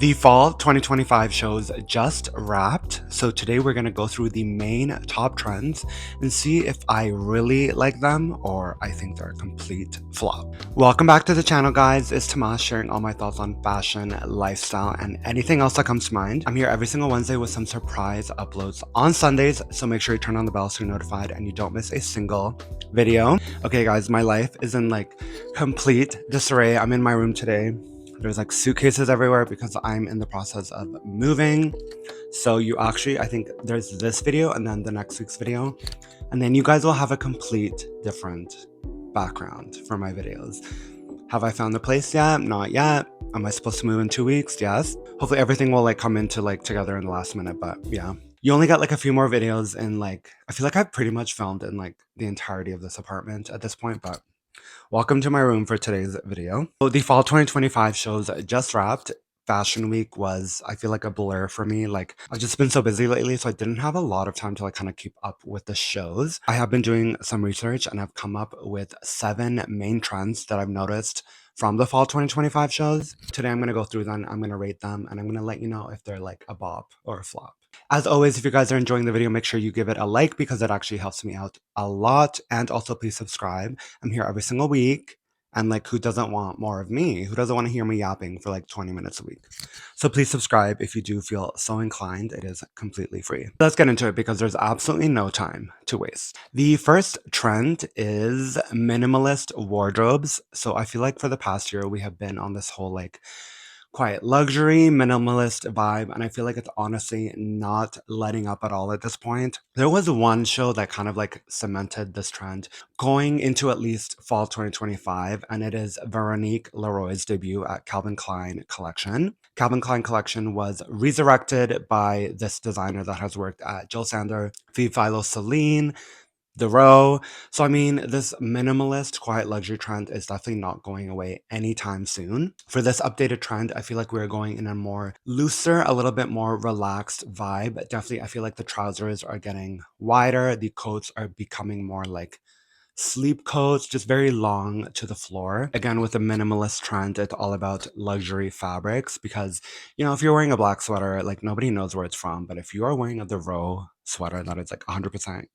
The fall 2025 shows just wrapped, so today we're going to go through the main top trends and see if I really like them or I think they're a complete flop. Welcome back to the channel, guys. It's Tomas sharing all my thoughts on fashion, lifestyle, and anything else that comes to mind. I'm here every single Wednesday with some surprise uploads on Sundays, so make sure you turn on the bell so you're notified and you don't miss a single video. Okay, guys, my life is in like complete disarray. I'm in my room today. There's like suitcases everywhere because I'm in the process of moving. So I think there's this video and then the next week's video. And then you guys will have a complete different background for my videos. Have I found the place yet? Not yet. Am I supposed to move in 2 weeks? Yes. Hopefully everything will like come into like together in the last minute, but yeah. You only got like a few more videos and like, I feel like I've pretty much filmed in like the entirety of this apartment at this point, but welcome to my room for today's video. So the fall 2025 shows just wrapped. Fashion week was, I feel like, a blur for me. Like, I've just been so busy lately, so I didn't have a lot of time to like kind of keep up with the shows. I have been doing some research and I've come up with 7 main trends that I've noticed from the fall 2025 shows. Today I'm going to go through them, I'm going to rate them, and I'm going to let you know if they're like a bop or a flop. As always, if you guys are enjoying the video, make sure you give it a like because it actually helps me out a lot. And also please subscribe. I'm here every single week. And like, who doesn't want more of me? Who doesn't want to hear me yapping for like 20 minutes a week? So please subscribe if you do feel so inclined. It is completely free. Let's get into it because there's absolutely no time to waste. The first trend is minimalist wardrobes. So I feel like for the past year, we have been on this whole like quiet luxury, minimalist vibe, and I feel like it's honestly not letting up at all at this point. There was one show that kind of like cemented this trend going into at least fall 2025, and it is Veronique Leroy's debut at Calvin Klein Collection. Calvin Klein Collection was resurrected by this designer that has worked at Jill Sander, Fille Philo Celine, the row. So I mean, this minimalist quiet luxury trend is definitely not going away anytime soon. For this updated trend, I feel like we're going in a more looser, a little bit more relaxed vibe. Definitely, I feel like the trousers are getting wider, the coats are becoming more like sleep coats, just very long to the floor. Again, with the minimalist trend, it's all about luxury fabrics because, you know, if you're wearing a black sweater, like nobody knows where it's from. But if you are wearing the row sweater that is like 100%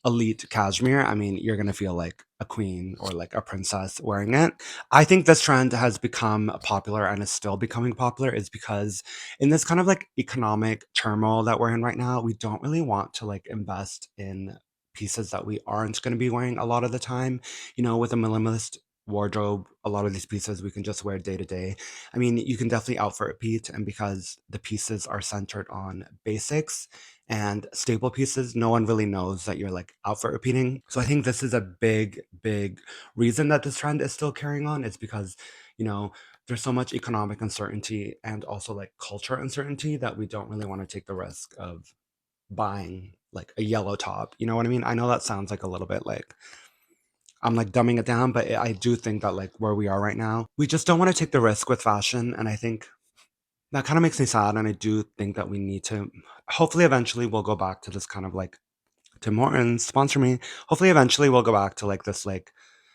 elite cashmere, I mean, you're gonna feel like a queen or like a princess wearing it. I think this trend has become popular and is still becoming popular is because in this kind of like economic turmoil that we're in right now, we don't really want to like invest in pieces that we aren't going to be wearing a lot of the time. You know, with a minimalist wardrobe, a lot of these pieces we can just wear day to day. I mean, you can definitely outfit repeat, and because the pieces are centered on basics and staple pieces, no one really knows that you're like outfit repeating. So I think this is a big reason that this trend is still carrying on. It's because, you know, there's so much economic uncertainty and also like culture uncertainty that we don't really want to take the risk of buying like a yellow top. You know what I mean? I know that sounds like a little bit like I'm like dumbing it down, but I do think that like where we are right now, we just don't want to take the risk with fashion. And I think that kind of makes me sad. And I do think that we need to, hopefully, eventually, we'll go back to this kind of like, Tim Hortons, sponsor me. Hopefully, eventually, we'll go back to like this like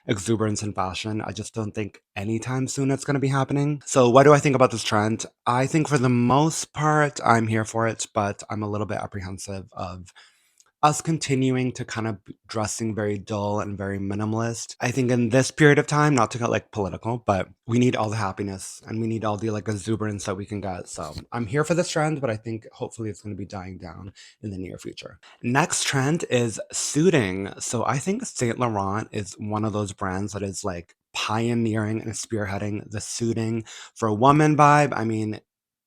exuberance in fashion. I just don't think anytime soon it's going to be happening. So, what do I think about this trend? I think for the most part, I'm here for it, but I'm a little bit apprehensive of us continuing to kind of dressing very dull and very minimalist. I think in this period of time, not to get like political, but we need all the happiness and we need all the like exuberance that we can get. So I'm here for this trend, but I think hopefully it's going to be dying down in the near future. Next trend is suiting. So I think Saint Laurent is one of those brands that is like pioneering and spearheading the suiting for a woman vibe. I mean,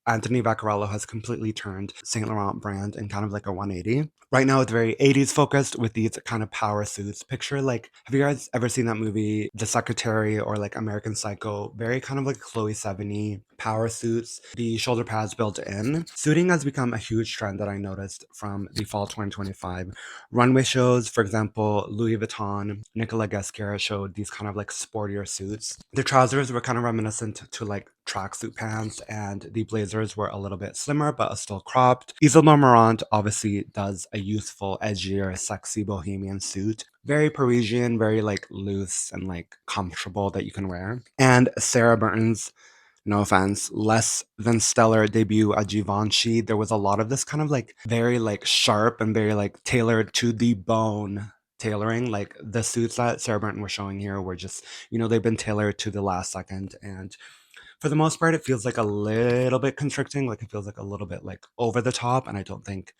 Anthony Vaccarello has completely turned Saint Laurent brand in kind of like a 180. Right now, it's very 80s focused with these kind of power suits. Picture like, have you guys ever seen that movie, The Secretary or like American Psycho? Very kind of like Chloe Sevigny power suits, the shoulder pads built in. Suiting has become a huge trend that I noticed from the fall 2025 runway shows. For example, Louis Vuitton, Nicolas Ghesquiere showed these kind of like sportier suits. The trousers were kind of reminiscent to like tracksuit pants, and the blazers were a little bit slimmer but still cropped. Isolde Morant obviously does a youthful, edgier, sexy bohemian suit. Very Parisian, very like loose and like comfortable that you can wear. And Sarah Burton's no offense, less than stellar debut at Givenchy. There was a lot of this kind of like very like sharp and very like tailored to the bone tailoring. Like the suits that Sarah Burton were showing here were just, they've been tailored to the last second. And for the most part, it feels like a little bit constricting. Like it feels like a little bit like over the top. And I don't think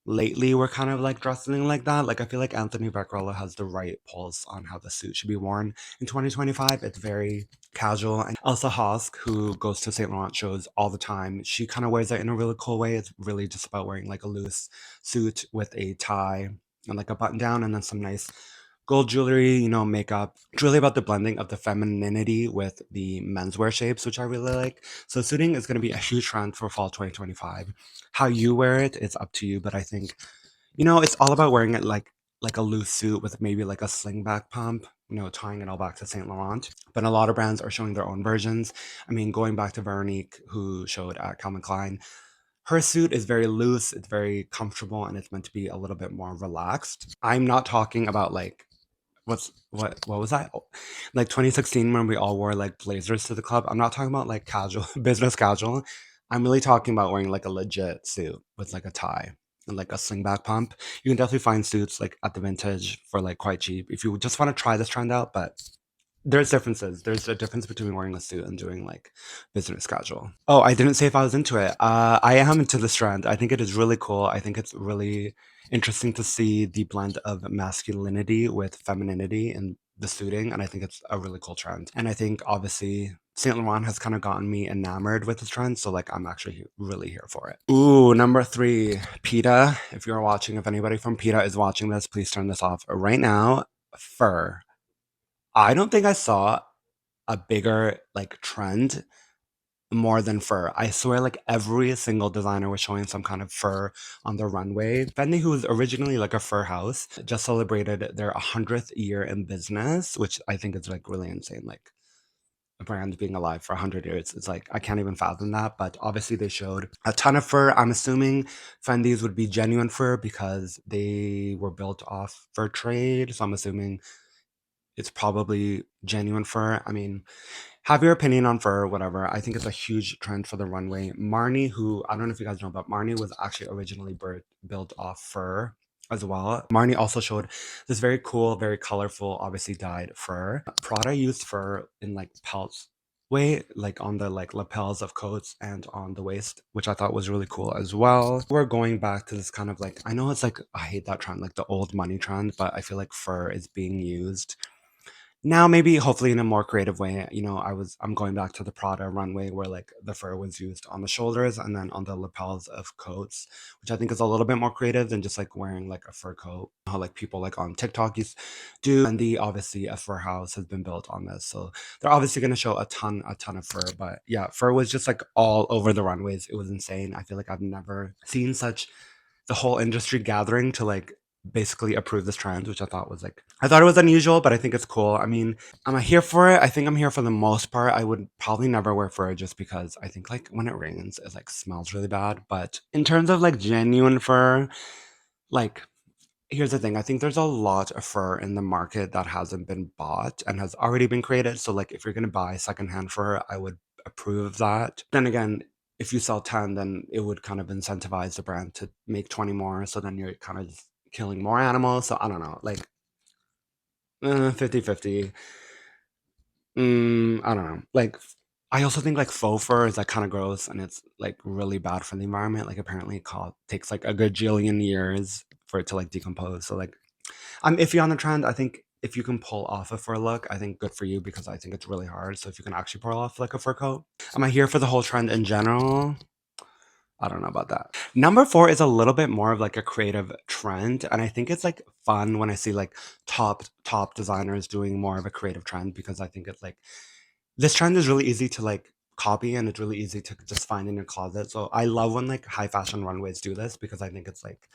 lately we're kind of like dressing like that. Like I feel like Anthony Vaccarello has the right pulse on how the suit should be worn in 2025. It's very casual. And Elsa Hosk, who goes to St. Laurent shows all the time, she kind of wears it in a really cool way. It's really just about wearing like a loose suit with a tie and like a button down and then some nice gold jewelry, makeup. It's really about the blending of the femininity with the menswear shapes, which I really like. So suiting is going to be a huge trend for fall 2025. How you wear it, it's up to you, but I think, it's all about wearing it like a loose suit with maybe like a sling back pump, tying it all back to Saint Laurent. But a lot of brands are showing their own versions. I mean, going back to Veronique, who showed at Calvin Klein, her suit is very loose, it's very comfortable, and it's meant to be a little bit more relaxed. I'm not talking about like what was that? Oh, like 2016 when we all wore like blazers to the club. I'm not talking about like casual business casual. I'm really talking about wearing like a legit suit with like a tie and like a slingback pump. You can definitely find suits like at the vintage for like quite cheap if you just want to try this trend out, but there's differences. There's a difference between wearing a suit and doing like business casual. Oh, I didn't say if I was into it. I am into this trend. I think it is really cool. I think it's really interesting to see the blend of masculinity with femininity in the suiting, and I think it's a really cool trend. And I think obviously Saint Laurent has kind of gotten me enamored with this trend, so like I'm actually really here for it. Ooh, number three, PETA. If you're watching, if anybody from PETA is watching this, please turn this off right now. Fur. I don't think I saw a bigger like trend more than fur. I swear like every single designer was showing some kind of fur on their runway. Fendi, who was originally like a fur house, just celebrated their 100th year in business, which I think is like really insane. Like a brand being alive for 100 years. It's like I can't even fathom that, but obviously they showed a ton of fur. I'm assuming Fendi's would be genuine fur because they were built off fur trade. So I'm assuming it's probably genuine fur. I mean, have your opinion on fur, whatever. I think it's a huge trend for the runway. Marnie, who I don't know if you guys know, but Marnie was actually originally built off fur as well. Marnie also showed this very cool, very colorful, obviously dyed fur. Prada used fur in like pelts way, like on the like lapels of coats and on the waist, which I thought was really cool as well. We're going back to this kind of like, I know it's like I hate that trend, like the old money trend, but I feel like fur is being used now, maybe hopefully in a more creative way. I'm going back to the Prada runway where like the fur was used on the shoulders and then on the lapels of coats, which I think is a little bit more creative than just like wearing like a fur coat. How like people like on TikTok used do. And the obviously a fur house has been built on this. So they're obviously gonna show a ton of fur. But yeah, fur was just like all over the runways. It was insane. I feel like I've never seen such the whole industry gathering to like basically approve this trend, which I thought it was unusual, but I think it's cool. I mean, am I here for it? I think I'm here for the most part. I would probably never wear fur just because I think like when it rains, it like smells really bad. But in terms of like genuine fur, like here's the thing. I think there's a lot of fur in the market that hasn't been bought and has already been created. So like if you're gonna buy secondhand fur, I would approve of that. Then again, if you sell 10, then it would kind of incentivize the brand to make 20 more. So then you're kind of just killing more animals. So I don't know, like 50-50. I don't know. Like I also think like faux fur is like kind of gross and it's like really bad for the environment. Like apparently takes like a gajillion years for it to like decompose. So like I'm iffy on the trend. I think if you can pull off a fur look, I think good for you because I think it's really hard. So if you can actually pull off like a fur coat, am I here for the whole trend in general? I don't know about that. Number four is a little bit more of like a creative trend, and I think it's like fun when I see like top designers doing more of a creative trend because I think it's like this trend is really easy to like copy and it's really easy to just find in your closet. So I love when like high fashion runways do this because I think it's like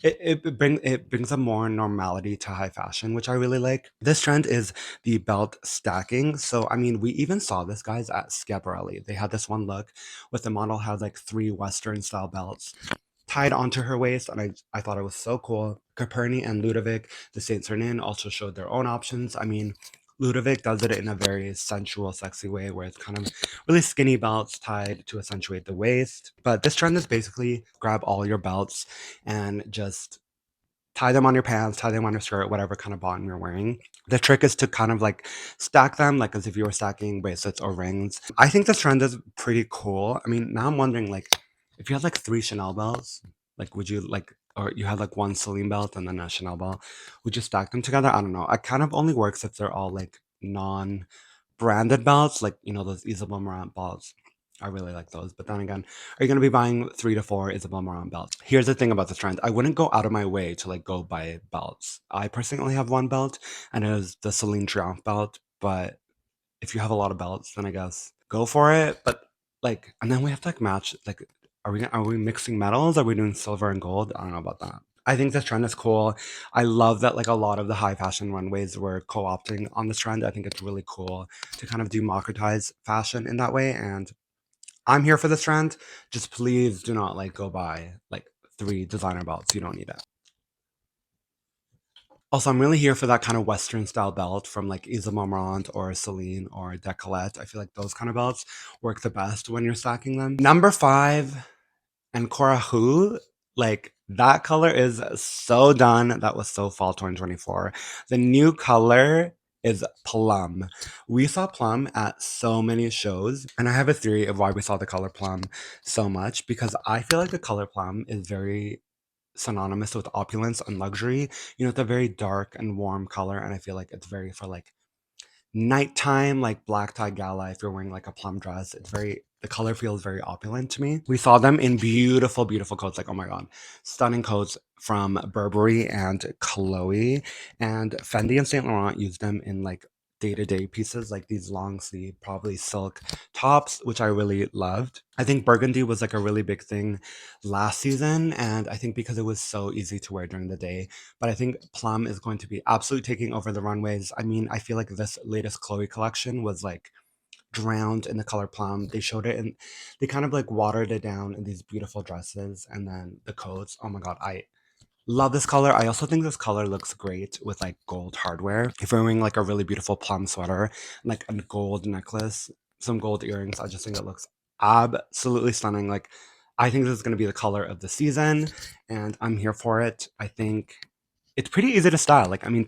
it brings a more normality to high fashion, which I really like. This trend is the belt stacking. So I mean, we even saw this guys at Schiaparelli. They had this one look with the model had like three Western style belts tied onto her waist, and I thought it was so cool. Caperni and Ludovic, the Saint Cernin, also showed their own options. I mean, Ludovic does it in a very sensual, sexy way where it's kind of really skinny belts tied to accentuate the waist. But this trend is basically grab all your belts and just tie them on your pants, tie them on your skirt, whatever kind of bottom you're wearing. The trick is to kind of like stack them like as if you were stacking bracelets or rings. I think this trend is pretty cool. I mean, now I'm wondering like if you had like three Chanel belts, like would you like or you had like one Celine belt and then a Chanel belt, would you stack them together? I don't know. It kind of only works if they're all like non-branded belts, like you know, those Isabel Marant belts. I really like those. But then again, are you gonna be buying 3 to 4 Isabel Marant belts? Here's the thing about this trend. I wouldn't go out of my way to like go buy belts. I personally only have one belt, and it is the Celine Triomphe belt. But if you have a lot of belts, then I guess go for it. But like, and then we have to like match. Like, are we mixing metals? Are we doing silver and gold? I don't know about that. I think this trend is cool. I love that like a lot of the high fashion runways were co-opting on this trend. I think it's really cool to kind of democratize fashion in that way, and I'm here for this trend. Just please do not like go buy like three designer belts. You don't need it. Also, I'm really here for that kind of Western style belt from like Isa Marmont or Celine or Decolette. I feel like those kind of belts work the best when you're stacking them. Number five, and Cora Who, like that color is so done. That was so fall 2024. The new color is Plum. We saw Plum at so many shows, and I have a theory of why we saw the color Plum so much because I feel like the color Plum is very synonymous with opulence and luxury. You know, it's a very dark and warm color, and I feel like it's very for like nighttime, like black tie gala, if you're wearing like a plum dress, it's very the color feels very opulent to me. We saw them in beautiful, beautiful coats. Like, oh my god, stunning coats from Burberry and Chloe. And Fendi and Saint Laurent used them in like day-to-day pieces, like these long sleeve, probably silk tops, which I really loved. I think burgundy was like a really big thing last season, and I think because it was so easy to wear during the day, but I think Plum is going to be absolutely taking over the runways. I mean, I feel like this latest Chloe collection was like drowned in the color Plum. They showed it and they kind of like watered it down in these beautiful dresses and then the coats. Oh my god, I love this color. I also think this color looks great with like gold hardware. If you're wearing like a really beautiful plum sweater, like a gold necklace, some gold earrings, I just think it looks absolutely stunning. Like, I think this is going to be the color of the season, and I'm here for it. I think it's pretty easy to style. Like, I mean,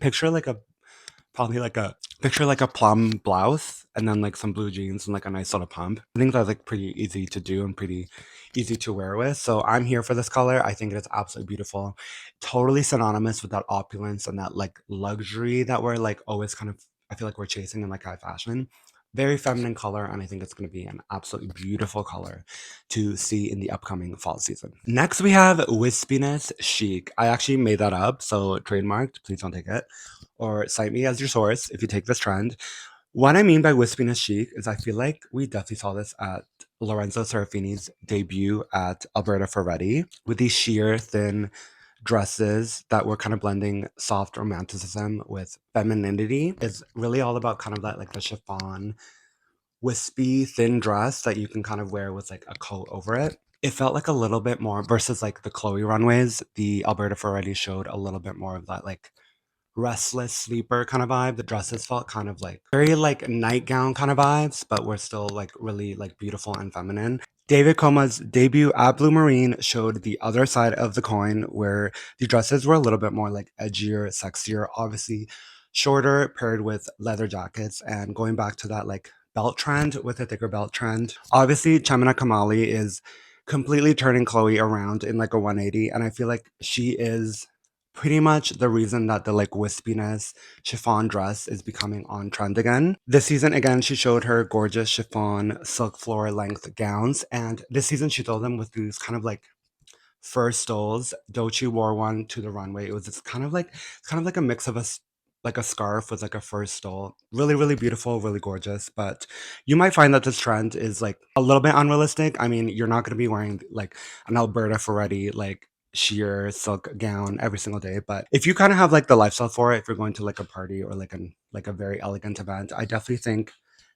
probably like a picture like a plum blouse and then like some blue jeans and like a nice little pump. I think that's like pretty easy to do and pretty easy to wear with. So I'm here for this color. I think it is absolutely beautiful. Totally synonymous with that opulence and that like luxury that we're like always kind of I feel like we're chasing in like high fashion. Very feminine color, and I think it's going to be an absolutely beautiful color to see in the upcoming fall season. Next, we have Whispiness Chic. I actually made that up, so trademarked. Please don't take it or cite me as your source if you take this trend. What I mean by wispiness chic is I feel like we definitely saw this at Lorenzo Serafini's debut at Alberta Ferretti with these sheer, thin dresses that were kind of blending soft romanticism with femininity. It's really all about kind of that like the chiffon, wispy, thin dress that you can kind of wear with like a coat over it. It felt like a little bit more versus like the Chloe runways. The Alberta Ferretti showed a little bit more of that like restless sleeper kind of vibe. The dresses felt kind of like very like nightgown kind of vibes, but were still like really like beautiful and feminine. David Coma's debut at Blue Marine showed the other side of the coin where the dresses were a little bit more like edgier, sexier, obviously shorter paired with leather jackets and going back to that like belt trend with a thicker belt trend. Obviously, Chamina Kamali is completely turning Chloe around in like a 180 and I feel like she is pretty much the reason that the like wispiness chiffon dress is becoming on trend again. This season, again, she showed her gorgeous chiffon silk floor length gowns, and this season she filled them with these kind of like fur stoles. Doechii wore one to the runway. It was this kind of like a mix of like a scarf with like a fur stole. Really, really beautiful, really gorgeous. But you might find that this trend is like a little bit unrealistic. I mean, you're not going to be wearing like an Alberta Ferretti like sheer silk gown every single day. But if you kind of have like the lifestyle for it, if you're going to like a party or like a very elegant event, I definitely think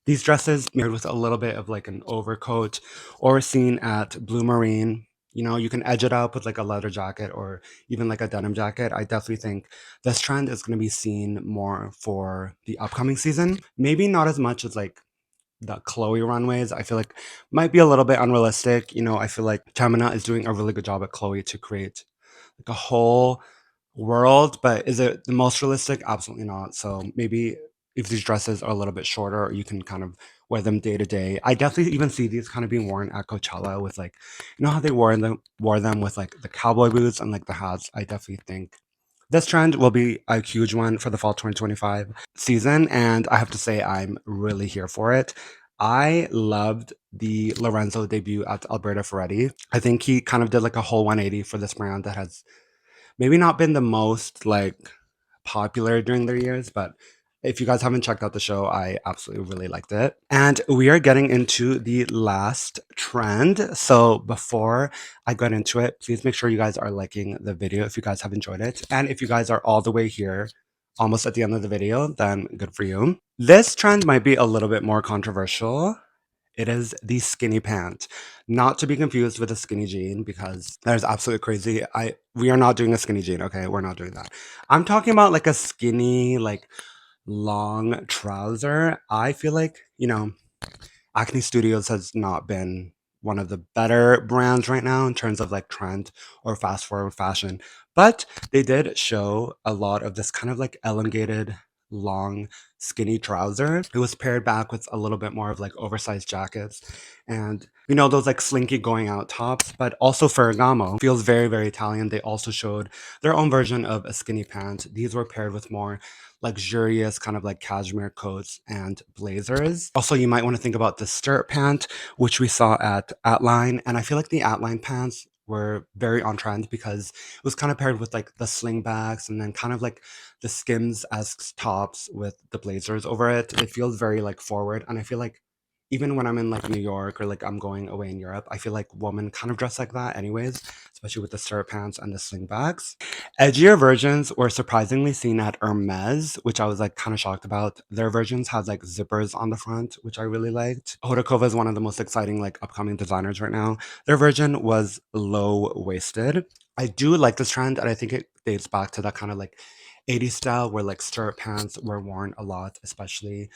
these dresses paired with a little bit of like an overcoat or seen at Blue Marine, You know, you can edge it up with like a leather jacket or even like a denim jacket. I definitely think this trend is going to be seen more for the upcoming season. Maybe not as much as like the Chloe runways. I feel like might be a little bit unrealistic. You know, I feel like Tamina is doing a really good job at Chloe to create like a whole world, but is it the most realistic? Absolutely not. So maybe if these dresses are a little bit shorter, you can kind of wear them day to day. I definitely even see these kind of being worn at Coachella with like, you know how they wore them with like the cowboy boots and like the hats. I definitely think this trend will be a huge one for the fall 2025 season, and I have to say I'm really here for it. I loved the Lorenzo debut at Alberta Ferretti. I think he kind of did like a whole 180 for this brand that has maybe not been the most like popular during their years, but if you guys haven't checked out the show, I absolutely really liked it. And we are getting into the last trend. So before I get into it, please make sure you guys are liking the video if you guys have enjoyed it. And if you guys are all the way here, almost at the end of the video, then good for you. This trend might be a little bit more controversial. It is the skinny pant, not to be confused with a skinny jean because that is absolutely crazy. We are not doing a skinny jean, okay? We're not doing that. I'm talking about like a skinny, like long trouser. I feel like, you know, Acne Studios has not been one of the better brands right now in terms of like trend or fast forward fashion, but they did show a lot of this kind of like elongated, long, skinny trouser. It was paired back with a little bit more of like oversized jackets and you know those like slinky going out tops, but also Ferragamo feels very, very Italian. They also showed their own version of a skinny pant. These were paired with more luxurious kind of like cashmere coats and blazers. Also, you might want to think about the skirt pant, which we saw at Atline. And I feel like the Atline pants were very on trend because it was kind of paired with like the slingbacks and then kind of like the skims as tops with the blazers over it. It feels very like forward. And I feel like even when I'm in like New York or like I'm going away in Europe, I feel like women kind of dress like that anyways, especially with the skirt pants and the slingbacks. Edgier versions were surprisingly seen at Hermes, which I was like kind of shocked about. Their versions had like zippers on the front, which I really liked. Hodakova is one of the most exciting like upcoming designers right now. Their version was low waisted. I do like this trend, and I think it dates back to that kind of like 80s style where like skirt pants were worn a lot, especially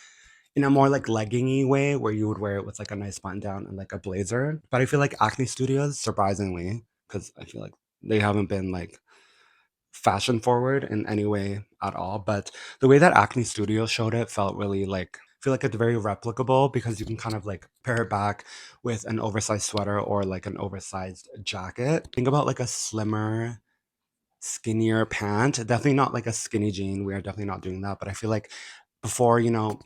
in a more like leggingy way where you would wear it with like a nice button down and like a blazer. But I feel like Acne Studios, surprisingly, because I feel like they haven't been like fashion forward in any way at all. But the way that Acne Studio showed it felt really like I feel like it's very replicable because you can kind of like pair it back with an oversized sweater or like an oversized jacket. Think about like a slimmer, skinnier pant. Definitely not like a skinny jean. We are definitely not doing that. But I feel like before, you know,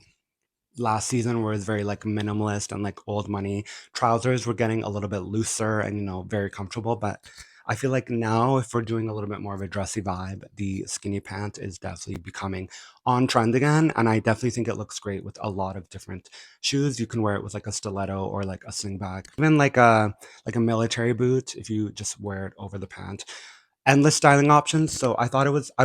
last season was very like minimalist and like old money. Trousers were getting a little bit looser and you know very comfortable, but I feel like now if we're doing a little bit more of a dressy vibe, the skinny pant is definitely becoming on trend again, and I definitely think it looks great with a lot of different shoes. You can wear it with like a stiletto or like a slingback, even like a military boot if you just wear it over the pant. Endless styling options. So I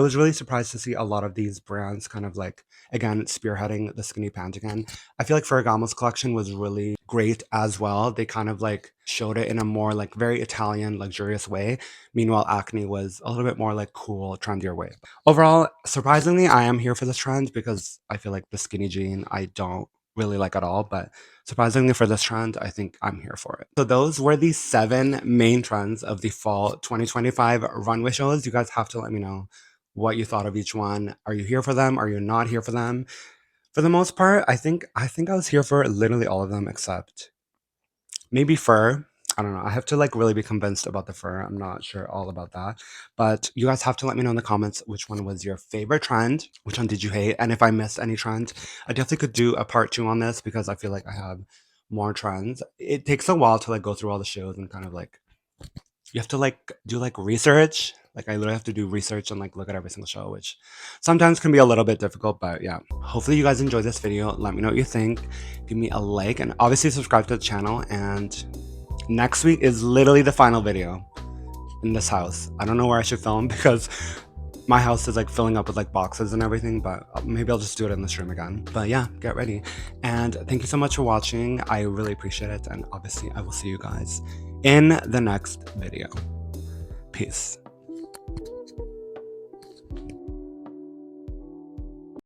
was really surprised to see a lot of these brands kind of like again spearheading the skinny pant again. I feel like Ferragamo's collection was really great as well. They kind of like showed it in a more like very Italian luxurious way. Meanwhile, Acne was a little bit more like cool, trendier way. Overall, surprisingly, I am here for this trend because I feel like the skinny jean I don't really like at all, but surprisingly for this trend, I think I'm here for it. So those were the 7 main trends of the fall 2025 runway shows. You guys have to let me know what you thought of each one. Are you here for them? Are you not here for them? For the most part, I think I was here for literally all of them except maybe fur. I don't know. I have to like really be convinced about the fur. I'm not sure all about that. But you guys have to let me know in the comments which one was your favorite trend, which one did you hate, and if I missed any trend, I definitely could do a part 2 on this because I feel like I have more trends. It takes a while to like go through all the shows and kind of like you have to like do like research. Like I literally have to do research and like look at every single show, which sometimes can be a little bit difficult, but yeah. Hopefully you guys enjoyed this video. Let me know what you think. Give me a like and obviously subscribe to the channel. And next week is literally the final video in this house. I don't know where I should film because My house is like filling up with like boxes and everything, but maybe I'll just do it in the stream again. But yeah, get ready. And thank you so much for watching. I really appreciate it. And obviously I will see you guys in the next video. Peace.